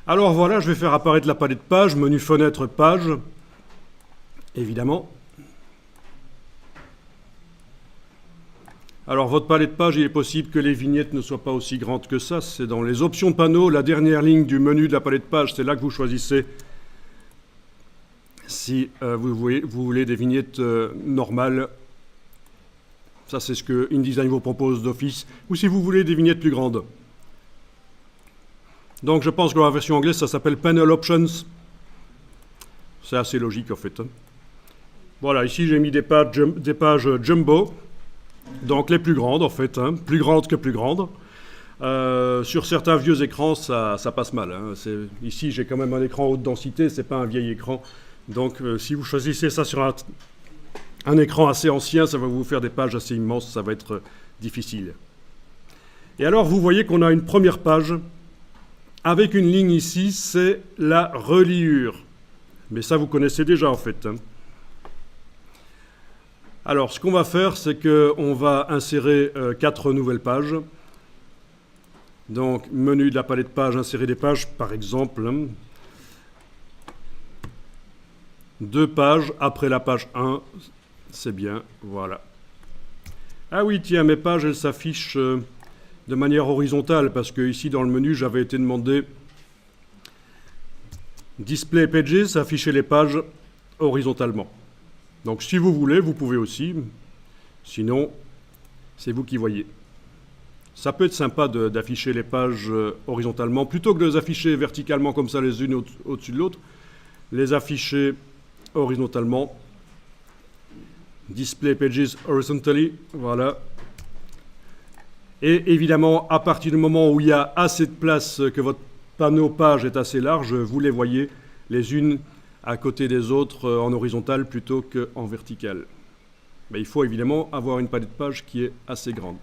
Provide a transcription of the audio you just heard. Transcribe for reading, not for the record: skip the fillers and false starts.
Alors voilà, je vais faire apparaître la palette page, menu fenêtre page, évidemment. Alors votre palette page, il est possible que les vignettes ne soient pas aussi grandes que ça. C'est dans les options de panneau, la dernière ligne du menu de la palette page, c'est là que vous choisissez si vous voulez des vignettes normales. Ça, c'est ce que InDesign vous propose d'office. Ou si vous voulez des vignettes plus grandes. Donc je pense que dans la version anglaise, ça s'appelle Panel Options. C'est assez logique en fait. Voilà, ici j'ai mis des pages jumbo. Donc les plus grandes en fait, plus grandes que plus grandes. Sur certains vieux écrans, ça passe mal. Ici j'ai quand même un écran haute densité, c'est pas un vieil écran. Donc si vous choisissez ça sur un écran assez ancien, ça va vous faire des pages assez immenses, ça va être difficile. Et alors vous voyez qu'on a une première page avec une ligne ici, c'est la reliure. Mais ça vous connaissez déjà en fait. Alors ce qu'on va faire, c'est qu'on va insérer 4 nouvelles pages. Donc menu de la palette page, insérer des pages par exemple. 2 pages après la page 1, c'est bien, voilà. Ah oui, tiens, mes pages, elles s'affichent de manière horizontale, parce que ici dans le menu, j'avais été demandé Display Pages, afficher les pages horizontalement. Donc si vous voulez, vous pouvez aussi, sinon, c'est vous qui voyez. Ça peut être sympa d'afficher les pages horizontalement, plutôt que de les afficher verticalement comme ça les unes au-dessus de l'autre, les afficher horizontalement. Display Pages horizontally, voilà. Et évidemment, à partir du moment où il y a assez de place, que votre panneau page est assez large, vous les voyez les unes à côté des autres en horizontal plutôt qu'en vertical. Mais il faut évidemment avoir une palette page qui est assez grande.